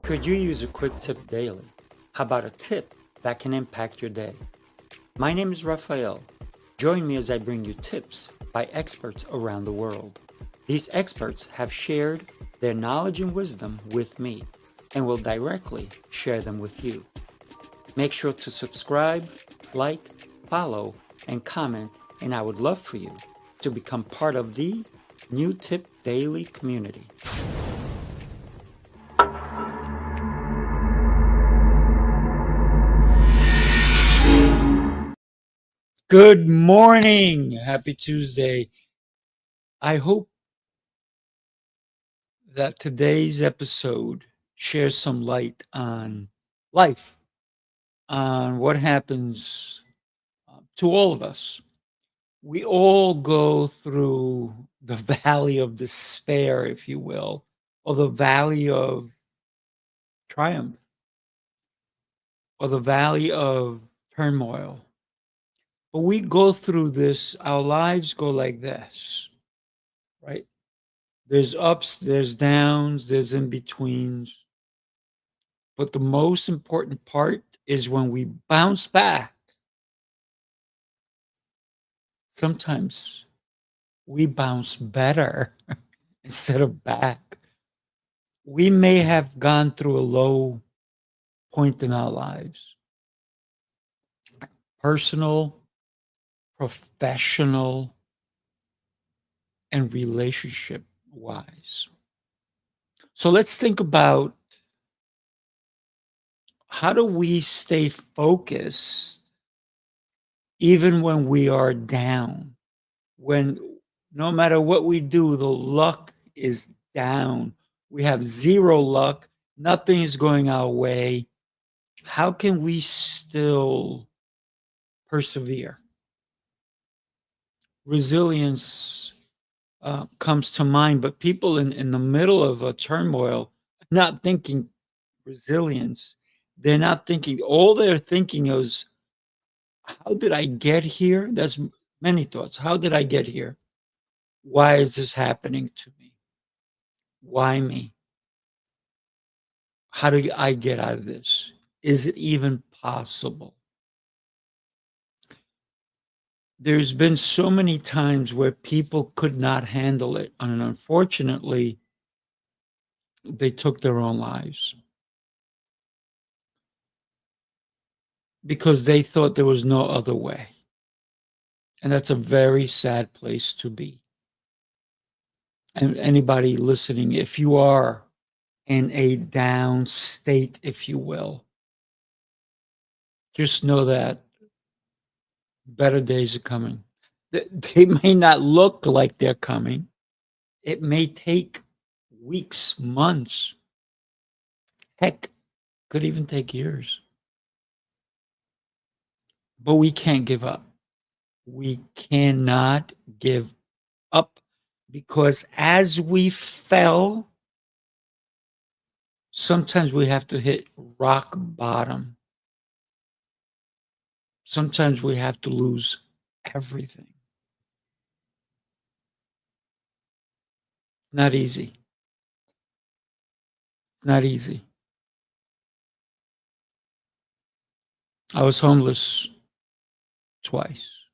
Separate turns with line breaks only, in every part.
Could you use a quick tip daily? How about a tip that can impact your day? My name is Rafael. Join me as I bring you tips by experts around the world. These experts have shared their knowledge and wisdom with me and will directly share them with you. Make sure to subscribe, like, follow, and comment, and I would love for you to become part of the New Tip Daily community. Good morning. Happy Tuesday. I hope that today's episode shares some light on life, on what happens to all of us. We all go through the valley of despair, if you will, or the valley of triumph, or the valley of turmoil. But we go through this, our lives go like this, right? There's ups, there's downs, there's in betweens. But the most important part is when we bounce back. Sometimes we bounce better instead of back. We may have gone through a low point in our lives, personal, professional, and relationship wise. So let's think about, how do we stay focused even when we are down? When no matter what we do, the luck is down. We have zero luck, nothing is going our way. How can we still persevere? Resilience comes to mind, but people in the middle of a turmoil, not thinking resilience, they're not thinking, all they're thinking is, how did I get here? That's many thoughts. How did I get here? Why is this happening to me? Why me? How do I get out of this? Is it even possible? There's been so many times where people could not handle it, and unfortunately, they took their own lives because they thought there was no other way. And that's a very sad place to be. And anybody listening, if you are in a down state, if you will, just know that better days are coming. They may not look like they're coming. It may take weeks, months, heck, could even take years. But we can't give up. We cannot give up, because as we fell, sometimes we have to hit rock bottom. Sometimes we have to lose everything. Not easy. Not easy. I was homeless twice.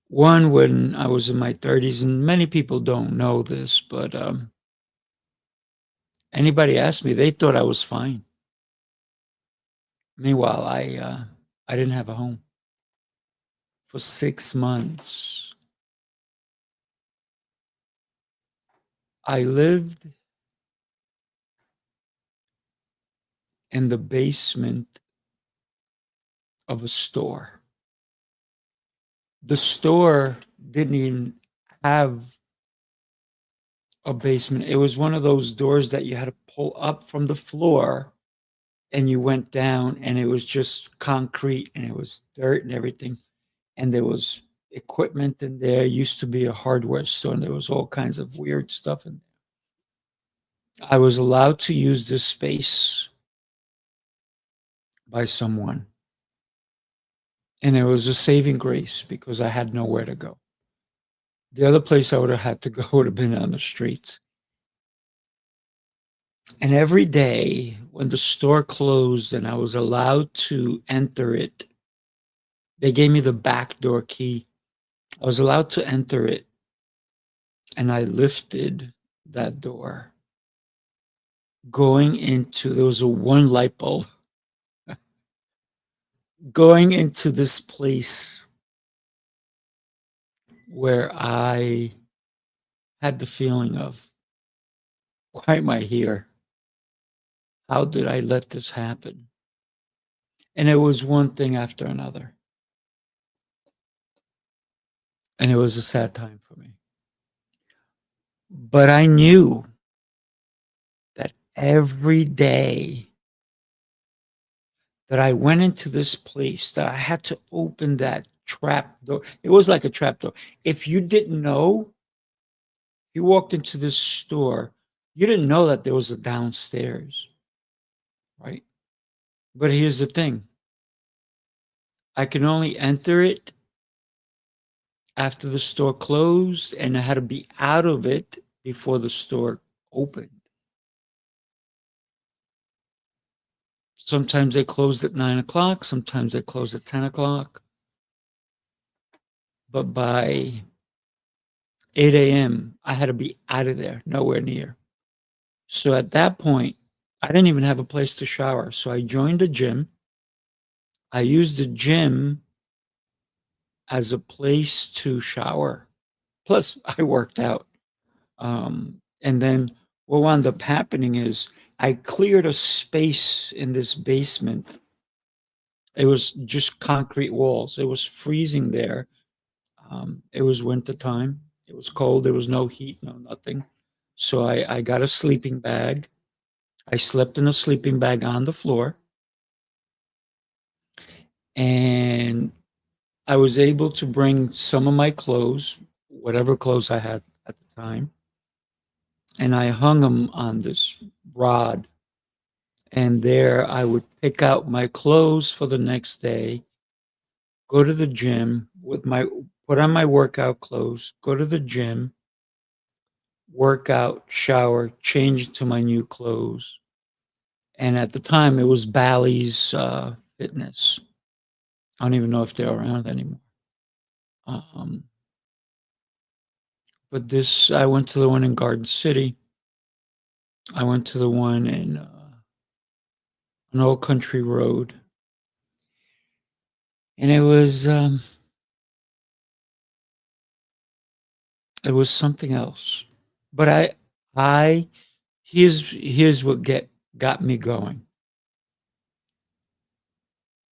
One when I was in my 30s, and many people don't know this, but anybody asked me, they thought I was fine. Meanwhile, I didn't have a home for 6 months. I lived in the basement of a store. The store didn't even have a basement. It was one of those doors that you had to pull up from the floor, and you went down, and it was just concrete, and it was dirt and everything. And there was equipment in there. It used to be a hardware store, and there was all kinds of weird stuff in there. I was allowed to use this space by someone. And it was a saving grace because I had nowhere to go. The other place I would have had to go would have been on the streets. And every day when the store closed and I was allowed to enter it, they gave me the back door key. I was allowed to enter it, and I lifted that door, going into there was a one light bulb, going into this place where I had the feeling of, why am I here? How did I let this happen? And it was one thing after another. And it was a sad time for me. But I knew that every day that I went into this place, that I had to open that trap door. It was like a trap door. If you didn't know, you walked into this store, you didn't know that there was a downstairs, right? But here's the thing, I can only enter it after the store closed, and I had to be out of it before the store opened. Sometimes they closed at 9 o'clock, sometimes they closed at 10 o'clock. But by 8 a.m., I had to be out of there, nowhere near. So at that point, I didn't even have a place to shower. So I joined a gym. I used the gym as a place to shower. Plus, I worked out. And then what wound up happening is I cleared a space in this basement. It was just concrete walls. It was freezing there. It was winter time. It was cold. There was no heat, no nothing. So I got a sleeping bag. I slept in a sleeping bag on the floor, and I was able to bring some of my clothes, whatever clothes I had at the time, and I hung them on this rod. And there I would pick out my clothes for the next day, go to the gym with my put on my workout clothes, go to the gym, work out, shower, change to my new clothes. And at the time, it was Bally's Fitness. I don't even know if they're around anymore. Um, but this, I went to the one in Garden City. I went to the one in an old country road, and it was something else. But I here's what get got me going.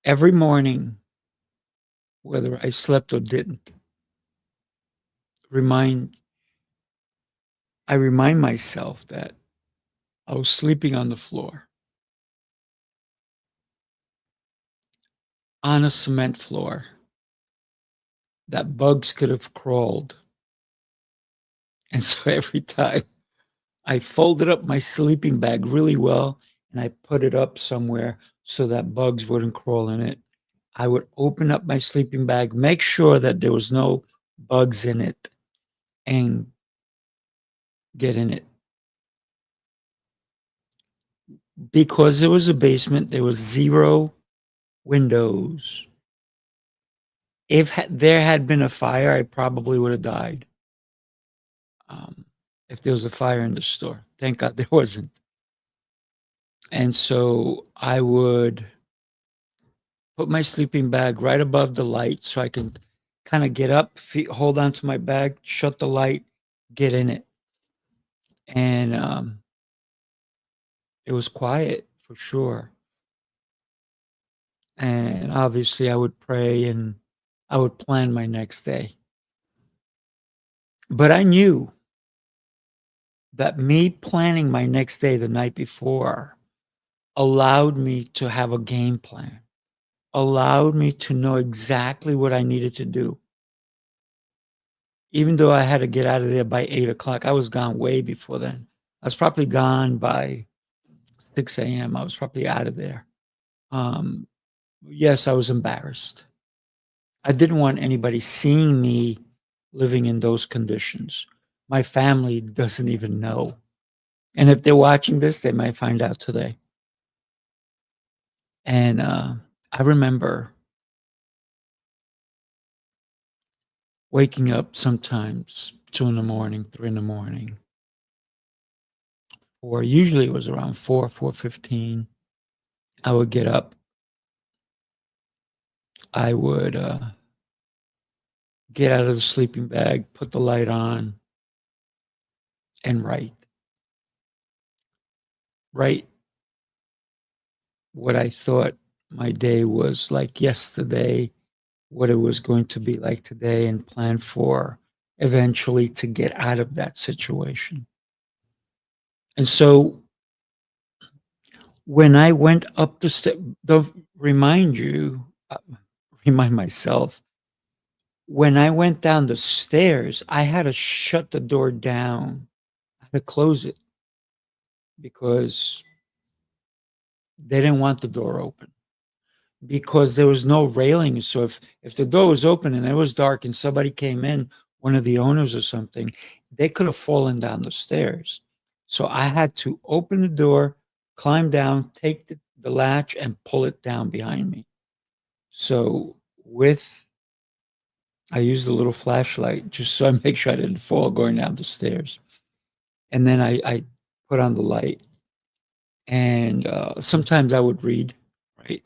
Every morning, whether I slept or didn't, remind I remind myself that I was sleeping on the floor, on a cement floor, that bugs could have crawled. And so every time I folded up my sleeping bag really well and I put it up somewhere so that bugs wouldn't crawl in it, I would open up my sleeping bag, make sure that there was no bugs in it, and get in it. Because it was a basement, there was zero windows. If there had been a fire, I probably would have died. Um, if there was a fire in the store. Thank God there wasn't. And so I would put my sleeping bag right above the light so I can kind of get up, hold on to my bag, shut the light, get in it. And it was quiet for sure. And obviously, I would pray and I would plan my next day. But I knew that me planning my next day the night before allowed me to have a game plan, allowed me to know exactly what I needed to do. Even though I had to get out of there by 8 o'clock, I was gone way before then. I was probably gone by 6 a.m. I was probably out of there. Um, yes, I was embarrassed. I didn't want anybody seeing me living in those conditions. My family doesn't even know. And if they're watching this, they might find out today. And I remember waking up sometimes 2 in the morning, 3 in the morning, or usually it was around 4, 4:15. I would get up. I would get out of the sleeping bag, put the light on, and write what I thought my day was like yesterday, what it was going to be like today, and plan for eventually to get out of that situation. And so when I went up the step, remind you, remind myself, when I went down the stairs, I had to shut the door down. I had to close it because they didn't want the door open because there was no railing. So if the door was open and it was dark and somebody came in, one of the owners or something, they could have fallen down the stairs. So I had to open the door, climb down, take the latch, and pull it down behind me. So with I used a little flashlight just so I make sure I didn't fall going down the stairs. And then I put on the light, and sometimes I would read, right?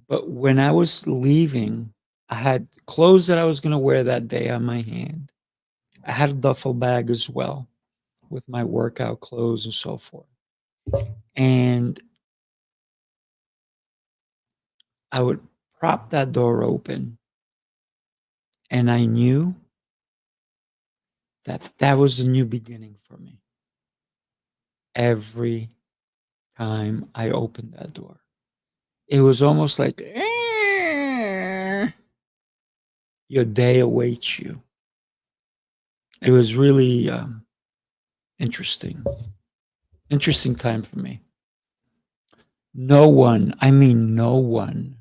But when I was leaving, I had clothes that I was going to wear that day on my hand. I had a duffel bag as well with my workout clothes and so forth. And I would prop that door open, and I knew that that was a new beginning for me every time I opened that door. It was almost like your day awaits you. It was really interesting. Interesting time for me. No one, I mean, no one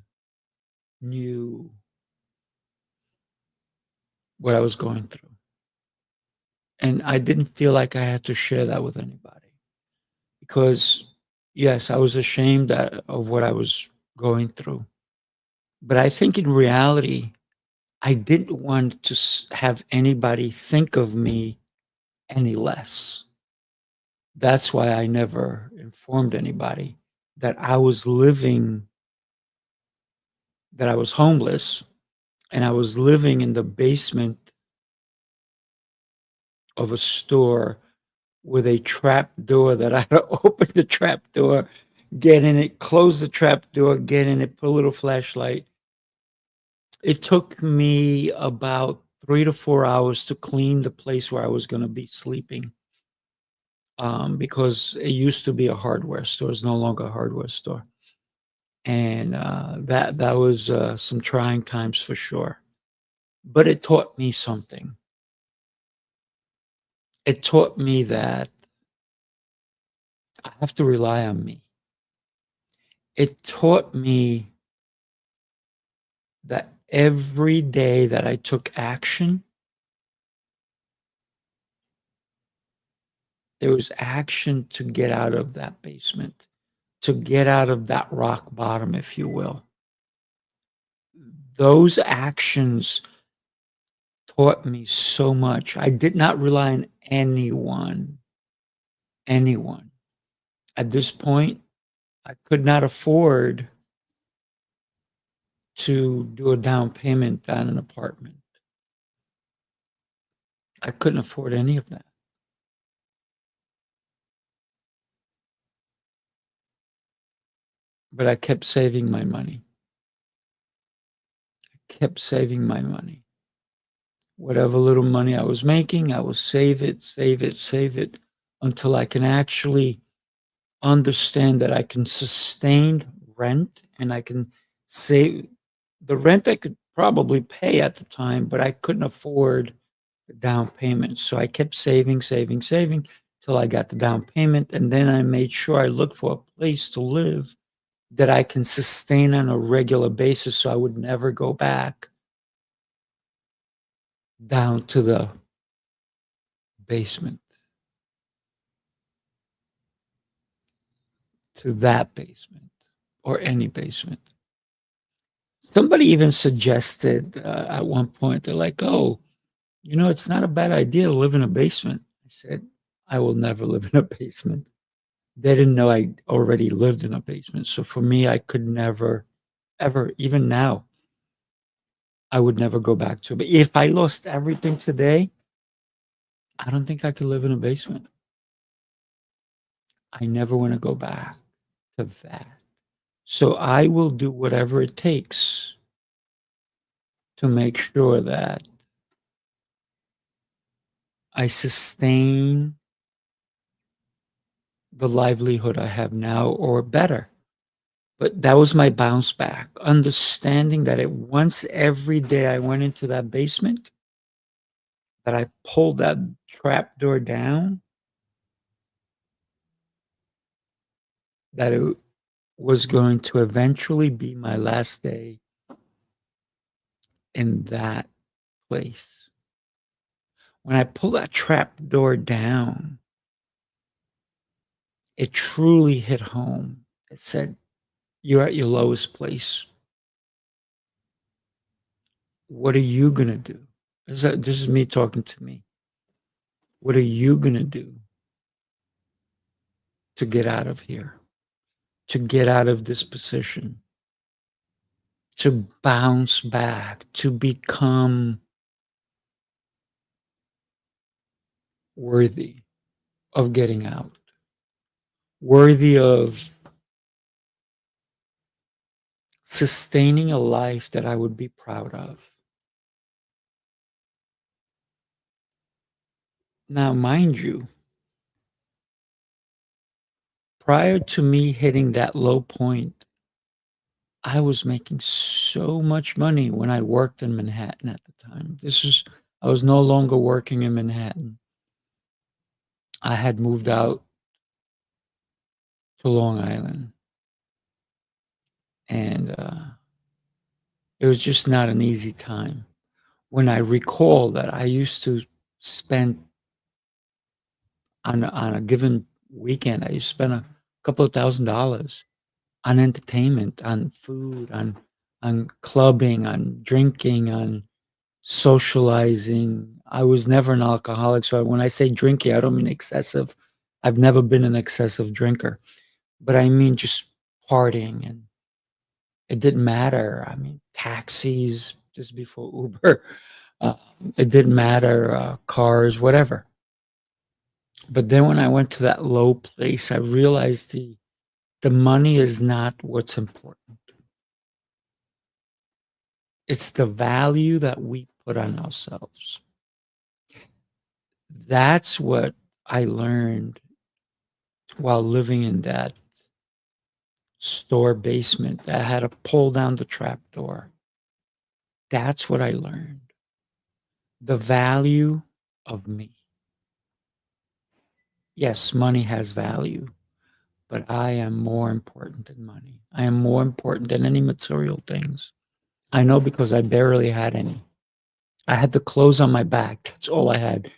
knew what I was going through. And I didn't feel like I had to share that with anybody because, yes, I was ashamed of what I was going through. But I think in reality, I didn't want to have anybody think of me any less. That's why I never informed anybody that I was living, that I was homeless, and I was living in the basement of a store with a trap door that I had to open the trap door, get in it, close the trap door, get in it, put a little flashlight. It took me about 3 to 4 hours to clean the place where I was going to be sleeping, because it used to be a hardware store. It's no longer a hardware store. And that was some trying times for sure. But it taught me something. It taught me that I have to rely on me. It taught me that every day that I took action, there was action to get out of that basement, to get out of that rock bottom, if you will. Those actions taught me so much. I did not rely on anyone. At this point, I could not afford to do a down payment on an apartment. I couldn't afford any of that. But I kept saving my money. Kept saving my money. Whatever little money I was making, I would save it, save it, save it until I can actually understand that I can sustain rent and I can save the rent I could probably pay at the time, but I couldn't afford the down payment. So I kept saving, saving, saving till I got the down payment. And then I made sure I looked for a place to live that I can sustain on a regular basis so I would never go back down to the basement, to that basement, or any basement. Somebody even suggested at one point, they're like, oh, it's not a bad idea to live in a basement. I said, I will never live in a basement. They didn't know I already lived in a basement. So for me, I could never, ever, even now, I would never go back to it. But if I lost everything today, I don't think I could live in a basement. I never want to go back to that. So I will do whatever it takes to make sure that I sustain the livelihood I have now or better. But that was my bounce back, understanding that it once every day I went into that basement, that I pulled that trap door down, that it was going to eventually be my last day in that place. When I pulled that trap door down, it truly hit home. It said, you're at your lowest place. What are you going to do? This is me talking to me. What are you going to do to get out of here, to get out of this position, to bounce back, to become worthy of getting out, worthy of sustaining a life that I would be proud of? Now, mind you, prior to me hitting that low point, I was making so much money when I worked in Manhattan at the time. I was no longer working in Manhattan. I had moved out to Long Island, and it was just not an easy time. When I recall that I used to spend on a given weekend, I used to spend a couple of $1,000s on entertainment, on food, on clubbing, on drinking, on socializing. I was never an alcoholic, so when I say drinking, I don't mean excessive. I've never been an excessive drinker, but I mean just partying, and it didn't matter. I mean, taxis just before Uber. Uh, it didn't matter, cars, whatever. But then when I went to that low place, I realized the money is not what's important. It's the value that we put on ourselves. That's what I learned while living in that store basement that had to pull down the trap door. That's what I learned. The value of me. Yes, money has value, but I am more important than money. I am more important than any material things. I know because I barely had any. I had the clothes on my back. That's all I had.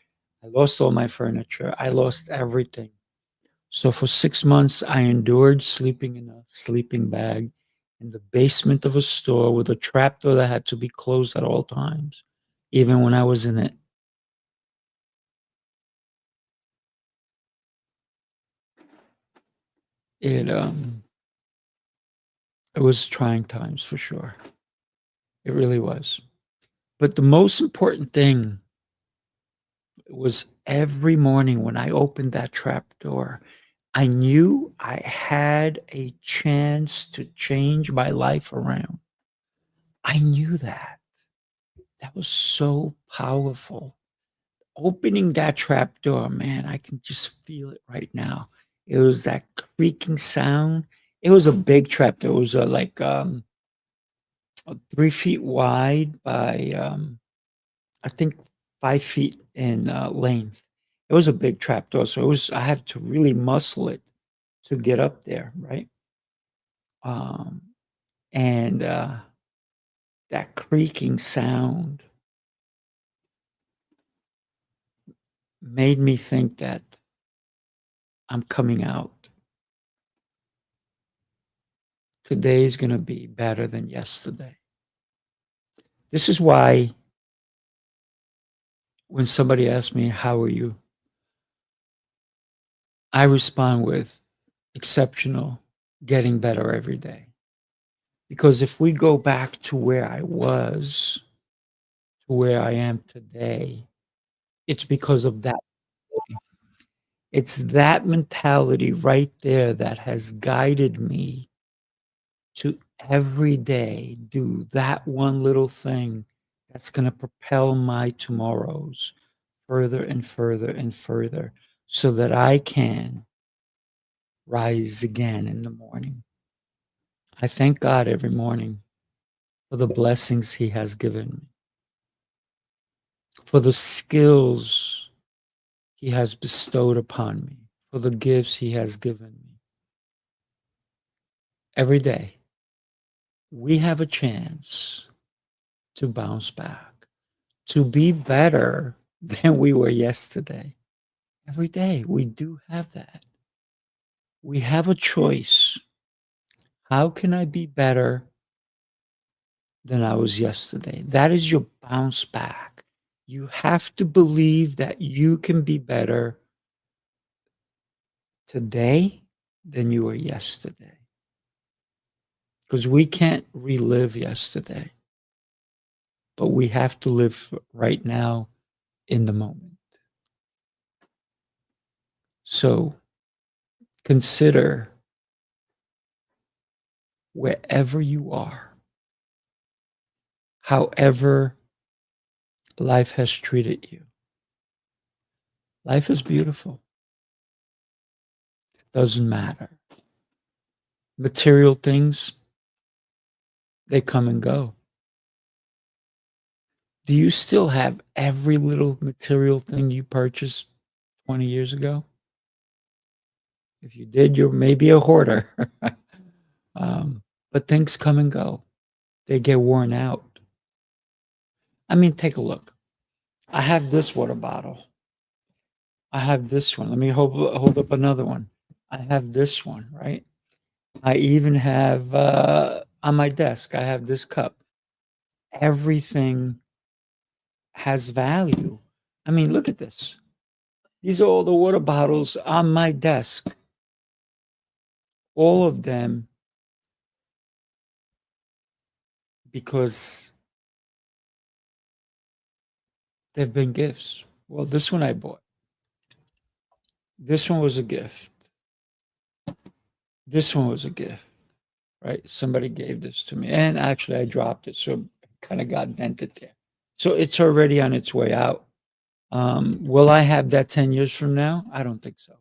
I lost all my furniture. I lost everything. So for 6 months, I endured sleeping in a sleeping bag in the basement of a store with a trapdoor that had to be closed at all times, even when I was in it. It was trying times for sure. It really was. But the most important thing was every morning when I opened that trap door, I knew I had a chance to change my life around. I knew that. That was so powerful. Opening that trap door, man, I can just feel it right now. It was that creaking sound. It was a big trap door. It was like 3 feet wide by I think 5 feet in length. It was a big trap door, so I had to really muscle it to get up there, right? Um, and that creaking sound made me think that I'm coming out. Today is going to be better than yesterday. This is why when somebody asks me, "How are you?" I respond with exceptional, getting better every day. Because if we go back to where I was, to where I am today, it's because of that. It's that mentality right there that has guided me to every day do that one little thing that's going to propel my tomorrows further and further and further so that I can rise again in the morning. I thank God every morning for the blessings He has given me, for the skills He has bestowed upon me, for the gifts He has given me. Every day, we have a chance to bounce back, to be better than we were yesterday. Every day, we do have that. We have a choice. How can I be better than I was yesterday? That is your bounce back. You have to believe that you can be better today than you were yesterday. Because we can't relive yesterday, but we have to live right now in the moment. So consider wherever you are, however life has treated you. Life is beautiful. It doesn't matter. Material things, they come and go. Do you still have every little material thing you purchased 20 years ago? If you did, you're maybe a hoarder. But things come and go, they get worn out. I mean, take a look. I have this water bottle. I have this one. Let me hold up another one. I have this one, right? I even have on my desk, I have this cup. Everything has value. I mean, look at this. These are all the water bottles on my desk. All of them because they've been gifts. Well, this one I bought. This one was a gift. This one was a gift, right? Somebody gave this to me. And actually, I dropped it. So it kind of got dented there. So it's already on its way out. Will I have that 10 years from now? I don't think so.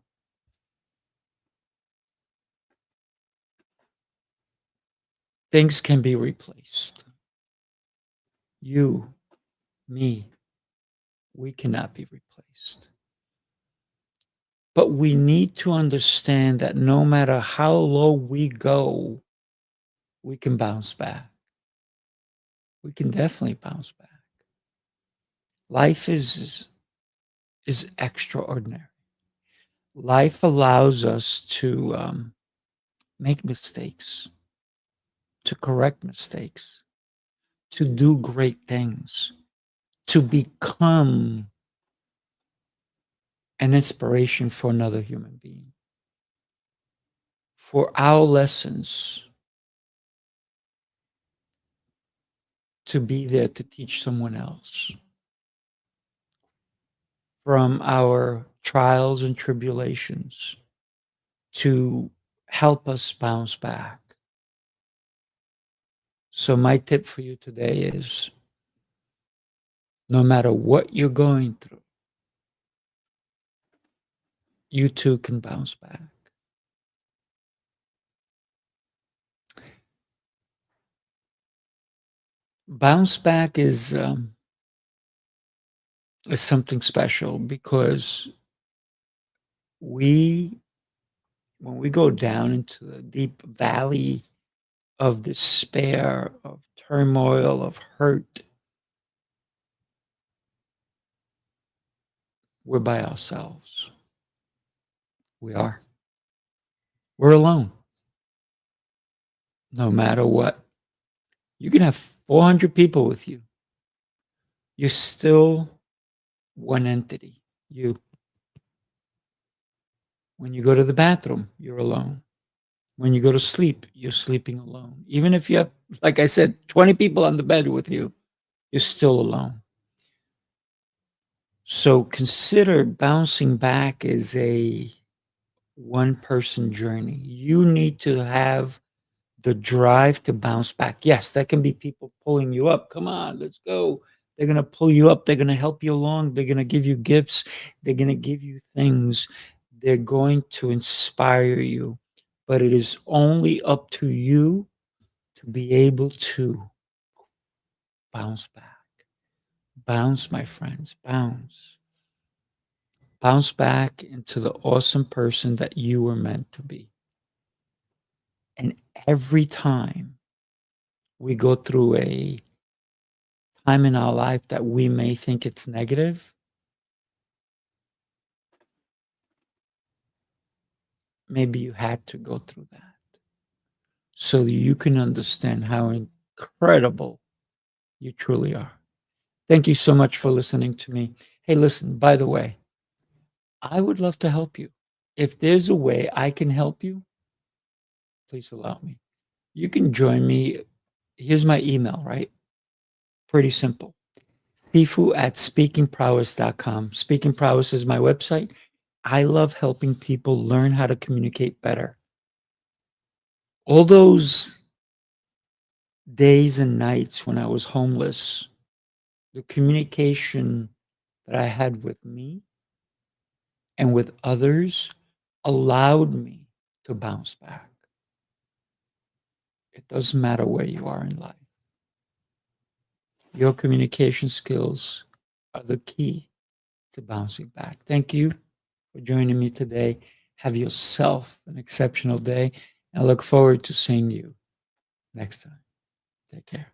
Things can be replaced. You, me, we cannot be replaced. But we need to understand that no matter how low we go, we can bounce back. We can definitely bounce back. Life is extraordinary. Life allows us to make mistakes, to correct mistakes, to do great things, to become an inspiration for another human being, for our lessons to be there to teach someone else, from our trials and tribulations to help us bounce back. So, my tip for you today is no matter what you're going through, you too can bounce back. Bounce back is something special because we, when we go down into the deep valley of despair, of turmoil, of hurt, we're by ourselves. We are. We're alone, no matter what. You can have 400 people with you. You're still one entity. You, when you go to the bathroom, you're alone. When you go to sleep, you're sleeping alone. Even if you have, like I said, 20 people on the bed with you, you're still alone. So consider bouncing back as a one person journey. You need to have the drive to bounce back. Yes, that can be people pulling you up. Come on, let's go. They're going to pull you up. They're going to help you along. They're going to give you gifts. They're going to give you things. They're going to inspire you. But it is only up to you to be able to bounce back. Bounce, my friends, bounce. Bounce back into the awesome person that you were meant to be. And every time we go through a time in our life that we may think it's negative, maybe you had to go through that so that you can understand how incredible you truly are. Thank you so much for listening to me. Hey, listen, by the way, I would love to help you. If there's a way I can help you, please allow me. You can join me. Here's my email, right? Pretty simple. Sifu at speakingprowess.com. Speaking Prowess is my website. I love helping people learn how to communicate better. All those days and nights when I was homeless, the communication that I had with me and with others allowed me to bounce back. It doesn't matter where you are in life. Your communication skills are the key to bouncing back. Thank you for joining me today. Have yourself an exceptional day. And I look forward to seeing you next time. Take care.